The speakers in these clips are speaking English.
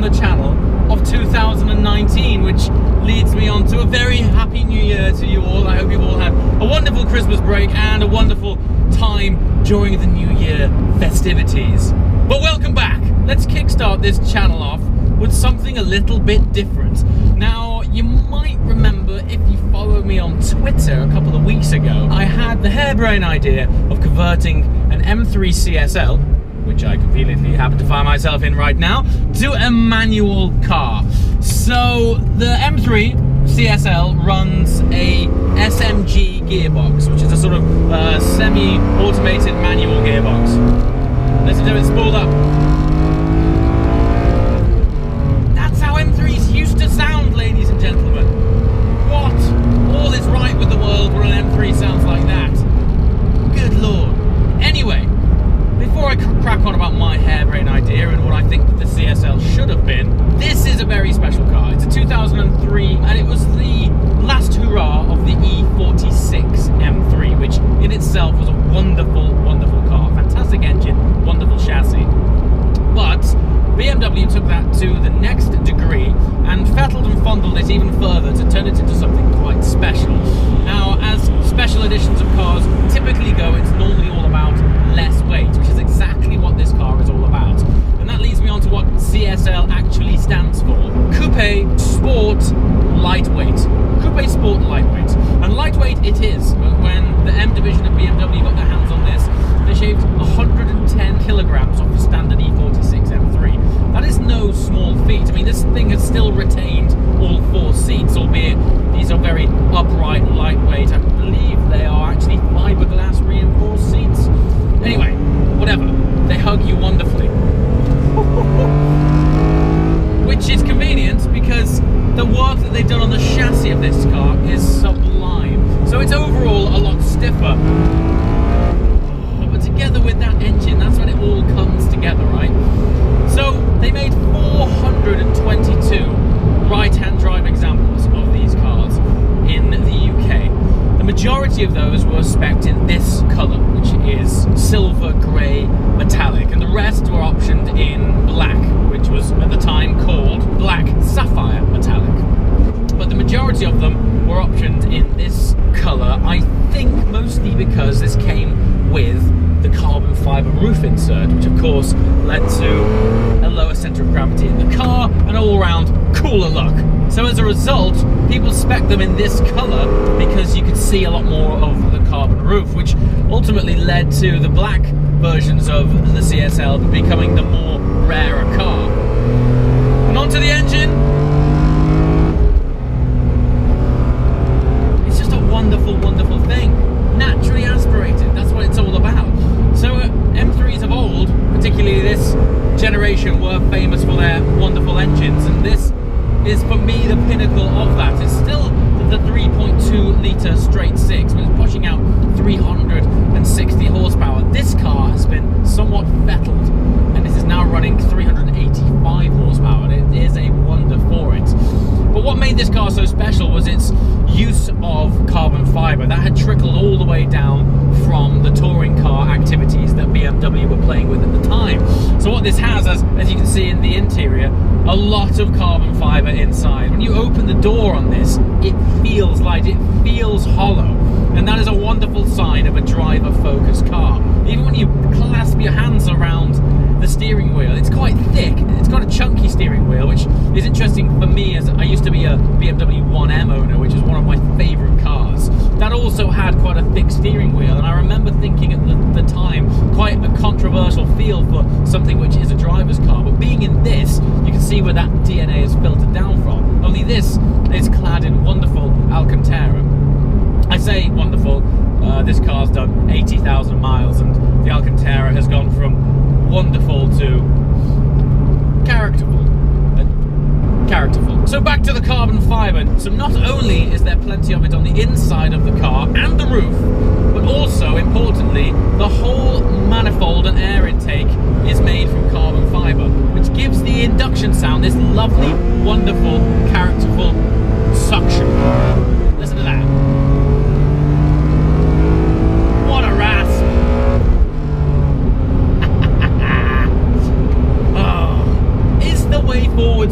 the channel of 2019, which leads me on to a very happy new year to you all. I hope you've all had a wonderful Christmas break and a wonderful time during the new year festivities. But welcome back. Let's kickstart this channel off with something a little bit different. Now, you might remember, if you follow me on Twitter a couple of weeks ago, I had the harebrained idea of converting an M3 CSL, which I conveniently happen to find myself in right now, to a manual car. So the M3 CSL runs a SMG gearbox, which is a sort of semi-automated manual gearbox. Listen to it spool up. That's how M3s used to sound, ladies and gentlemen. What? All is right with the world where an M3 sounds like that. Good lord. Anyway, before I crack on about my harebrained idea and what I think the CSL should have been, this is a very special car. It's a 2003, and it was the last hurrah of the E46 M3, which in itself was a wonderful, wonderful car. Fantastic engine, wonderful chassis. But BMW took that to the next degree and fettled and fondled it even further to turn it into something quite special. Now, as special editions of cars typically go, it's normally all about less weight, which is exactly what this car is all about. And that leads me on to what CSL actually stands for. Coupe Sport Lightweight. Coupe Sport Lightweight. And lightweight it is. When the M division of BMW got their hands on this, they shaved 110 kilograms off the standard E46 M3. That is no small feat. I mean, this thing has still retained all four seats, albeit these are very upright, lightweight. I believe they are actually fiberglass reinforced seats. Anyway, whatever. They hug you wonderfully. Which is convenient because the work that they've done on the chassis of this car is sublime. So it's overall a lot stiffer. But together with that engine, that's when it all comes together, right? So they made 422 right-hand drive examples of these cars in the UK. The majority of those were spec'd in this colour, which is silver grey metallic, and the rest were optioned in black, which was at the time called black sapphire metallic. But the majority of them were optioned in this colour, I think mostly because this came with the carbon fibre roof insert, which of course led to a lower centre of gravity in the car, and all-round cooler look. So as a result, people spec them in this colour because you could see a lot more of the carbon roof, which ultimately led to the black versions of the CSL becoming the more rarer car. And onto the engine. It's just a wonderful, wonderful thing. Naturally aspirated, that's what it's all about. So M3s of old, particularly this generation, were famous for their wonderful engines, and this is for me the pinnacle of that. It's still the 3.2 litre straight six, but it's pushing out 360 horsepower. This car has been somewhat fettled, and this is now running 385 horsepower, and it is a wonder for it. But what made this car so special was its use of carbon fibre. That had trickled all the way down from the touring car activities that BMW were playing with at the time. So what this has, as you can see in the interior, a lot of carbon fibre inside. When you open the door on this, it feels light, it feels hollow. And that is a wonderful sign of a driver-focused car. Even when you clasp your hands around the steering wheel, it's quite thick. It's got a chunky steering wheel, which is interesting for me, as I used to be a BMW M3 owner, which is one of my favourite cars. That also had quite a thick steering wheel, and I remember thinking at the time, quite a controversial feel for something which is a driver's car. But being in this, you can see where that DNA is filtered down from. Only this is clad in wonderful Alcantara. I say wonderful, this car's done 80,000 miles, and the Alcantara has gone from wonderful to characterful. So back to the carbon fibre. So not only is there plenty of it on the inside of the car and the roof, but also, importantly, the whole manifold and air intake is made from carbon fibre, which gives the induction sound this lovely, wonderful, characterful suction. Listen to that. What a rasp! Oh, is the way forward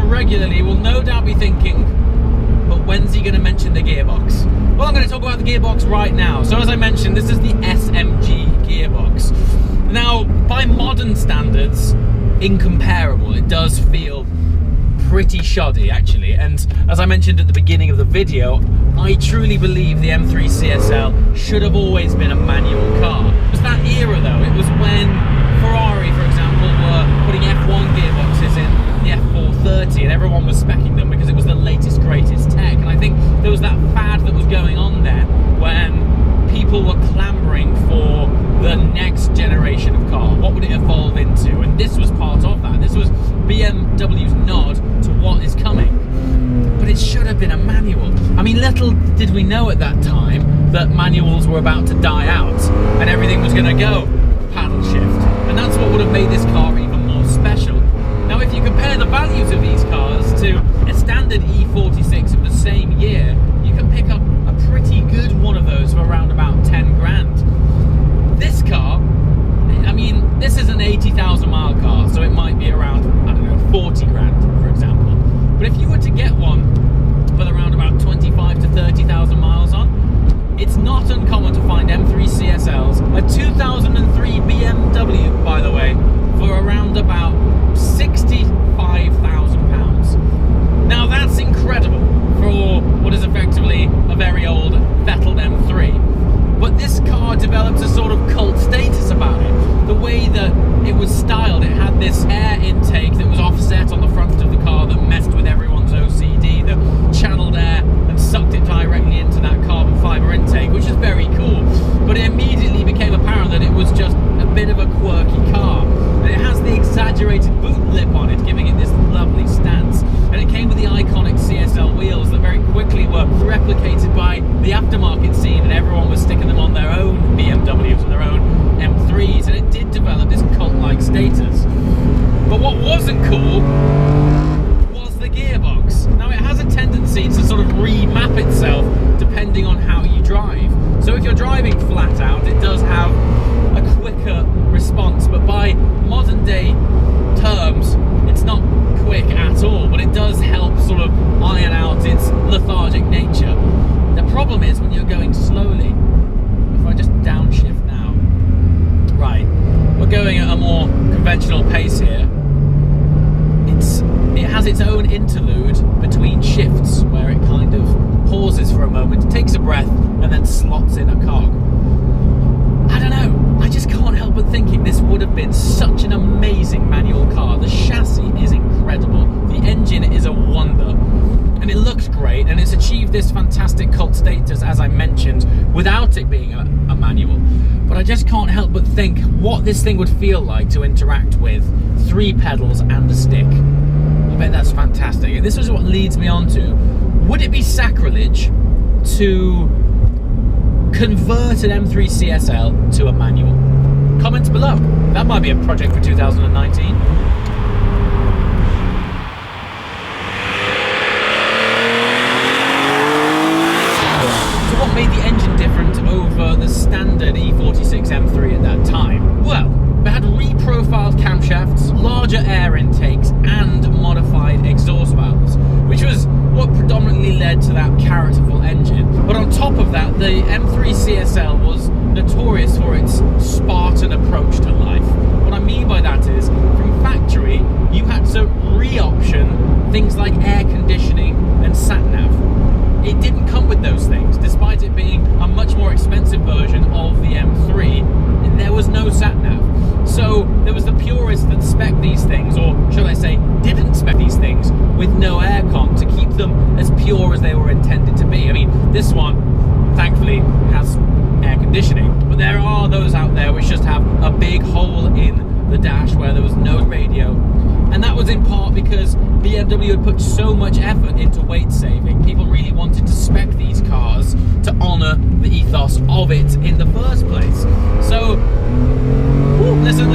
regularly will no doubt be thinking, but when's he going to mention the gearbox? Well, I'm going to talk about the gearbox right now. So as I mentioned, this is the SMG gearbox. Now, by modern standards, incomparable. It does feel pretty shoddy, actually. And as I mentioned at the beginning of the video, I truly believe the M3 CSL should have always been a manual car. It was that era, though. It was when Ferrari, for example, were putting F1 gearboxes in the F430, and everyone was speccing them because it was the latest, greatest tech. And I think there was that fad that was going on there when people were clamoring for the next generation of car. What would it evolve into? And this was part of that. This was BMW's nod to what is coming. But it should have been a manual. I mean, little did we know at that time that manuals were about to die out and everything was going to go paddle shift. And that's what would have made this car even more special. Now, if you compare the values of these cars to a standard E46 of the same year, you can pick up a pretty good one of those for around about 10 grand. This car, I mean, this is an 80,000 mile car, so it might be around, I don't know, 40 grand, for example. But if you were to get one with around about 25 to 30,000 miles on, it's not uncommon to find M3 CSLs, a 2003 BMW, by the way, for around about £65,000. Now that's incredible for what is effectively a very old Vettel M3. But this car developed a sort of cult status about it. The way that it was styled, it had this air intake that was offset on the front of the car that messed with everyone's OCD, that channeled air and sucked it directly into that carbon fibre intake, which is very cool. But it immediately became apparent that it was just a bit of a quirky car. And it has the exaggerated boot lip on it, giving it this lovely stance. And it came with the iconic CSL wheels that very quickly were replicated by the aftermarket scene, and everyone was sticking them on their own BMWs and their own M3s, and it did develop this cult-like status. But what wasn't cool was the gearbox. Now, it has a tendency to sort of remap itself depending on how you drive. So if you're driving flat out, it does have a quicker response, but by modern day terms, it's not quick at all, but it does help sort of iron out its lethargic nature. The problem is when you're going slowly. If I just downshift now, right, we're going at a more conventional pace here. It has its own interlude between shifts where it kind of pauses for a moment, takes a breath, and then slots in a cog. I don't know, I just can't help but thinking this would have been such an amazing manual car. The chassis is incredible, the engine is a wonder, and it looks great, and it's achieved this fantastic cult status, as I mentioned, without it being a manual. But I just can't help but think what this thing would feel like to interact with 3 pedals and a stick. I bet that's fantastic. And this is what leads me on to, would it be sacrilege to convert an M3 CSL to a manual? Comments below. That might be a project for 2019. So what made the engine different over the standard E46 M3 at that time? Well, they had reprofiled camshafts, larger air intakes, and modified exhaust valves, which was what predominantly led to that characterful engine. But on top of that, the M3 CSL was notorious for its Spartan approach to life. What I mean by that is, from factory, you had to re-option things like air conditioning and sat-nav. It didn't come with those things, despite it being a much more expensive version of the M3. There was no sat-nav. So there was the purists that spec these things, or should I say, didn't spec these things, with no aircon to keep them as pure as they were intended to be. I mean, this one, thankfully, has air conditioning, but there are those out there which just have a big hole in the dash where there was no radio. And that was in part because BMW had put so much effort into weight saving. People really wanted to spec these cars to honour the ethos of it in the first place. So, listen.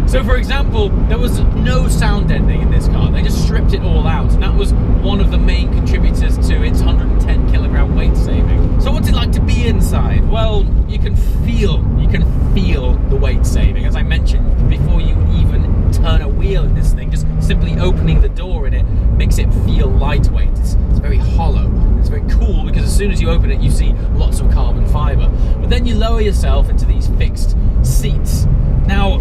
So for example, there was no sound deadening in this car. They just stripped it all out, and that was one of the main contributors to its 110 kilogram weight saving. So what's it like to be inside? Well, you can feel the weight saving, as I mentioned, before you even turn opening the door in it makes it feel lightweight. It's very hollow. It's very cool because as soon as you open it, you see lots of carbon fibre. But then you lower yourself into these fixed seats. Now,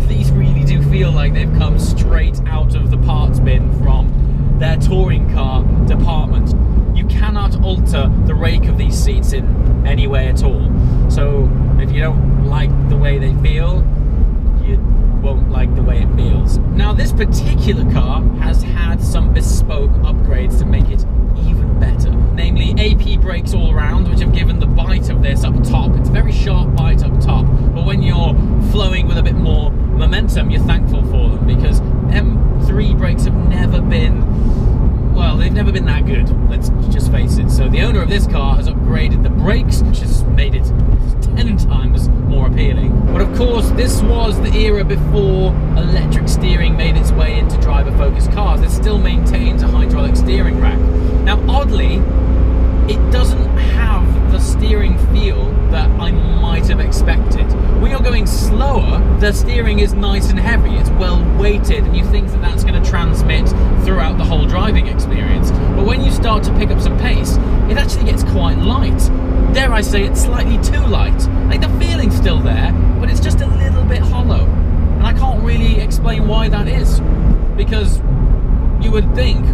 these really do feel like they've come straight out of the parts bin from their touring car department. You cannot alter the rake of these seats in any way at all. So if you don't like the way they feel, you won't like the way it feels. Now, this particular car has had some bespoke upgrades to make it even better. Namely, AP brakes all around, which have given the bite of this up top. It's a very sharp bite up top, but when you're flowing with a bit more momentum, you're thankful for them, because M3 brakes have never been, well, they've never been that good, let's just face it. So the owner of this car has upgraded the brakes, which has made it 10 times more appealing. But of course, this was the era before electric steering made its way into driver-focused cars. It still maintains a hydraulic steering rack. Now, oddly, it doesn't have the steering feel that I might have expected. When you're going slower, the steering is nice and heavy, it's well weighted, and you think that that's going to transmit throughout the whole driving experience. But when you start to pick up some pace, it actually gets quite light. Dare I say, it's slightly too light. Like, the feeling's still there, but it's just a little bit hollow. And I can't really explain why that is, because you would think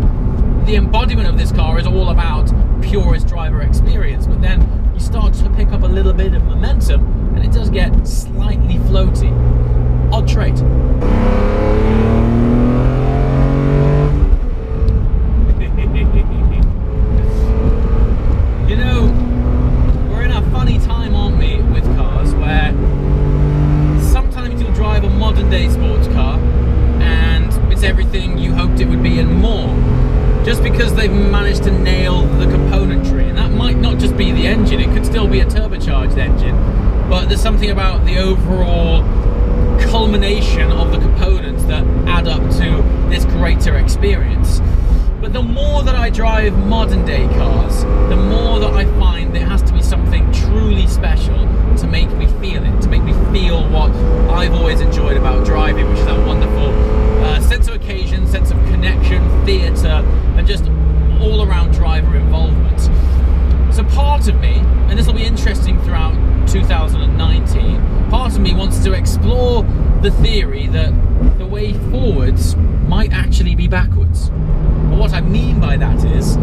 the embodiment of this car is all about purest driver experience, but then you start to pick up a little bit of momentum and it does get slightly floaty. Odd trait. You know, we're in a funny time, aren't we, with cars, where sometimes you'll drive a modern day sports car and it's everything you hoped it would be and more, just because they've managed to nail the componentry. And that might not just be the engine, it could still be a turbocharged engine, but there's something about the overall culmination of the components that add up to this greater experience. But the more that I drive modern day cars, the more that I find there has to be something truly special to make me feel it, to make me feel what I've always enjoyed about driving, which is that wonderful sense of occasion, sense of connection, theatre, and just all-around driver involvement. So part of me, and this will be interesting throughout 2019, part of me wants to explore the theory that the way forwards might actually be backwards. But what I mean by that is,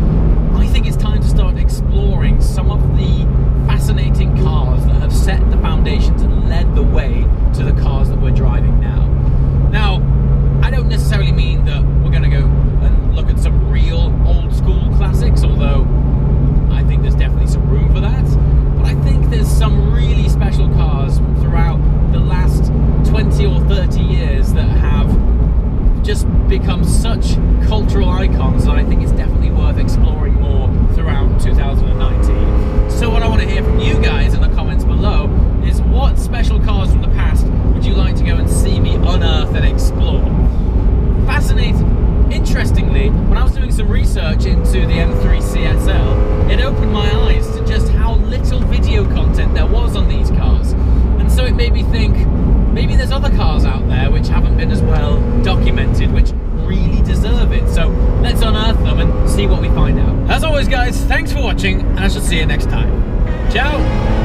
I think it's time to start exploring some of the fascinating cars that have set the foundations and led the way to the cars that we're driving now. Now, I don't necessarily mean that we're going to go and look at some real old school classics, although I think there's definitely some room for that. But I think there's some really special cars throughout the last 20 or 30 years that have just become such cultural icons that I think it's definitely worth exploring more throughout 2019. So what I want to hear from you guys in the comments below is, what special cars from the past would you like to go and see me unearth and explore? Interestingly, when I was doing some research into the M3 CSL, it opened my eyes to just how little video content there was on these cars. And so it made me think, maybe there's other cars out there which haven't been as well documented, which really deserve it. So let's unearth them and see what we find out. As always, guys, thanks for watching, and I shall see you next time. Ciao!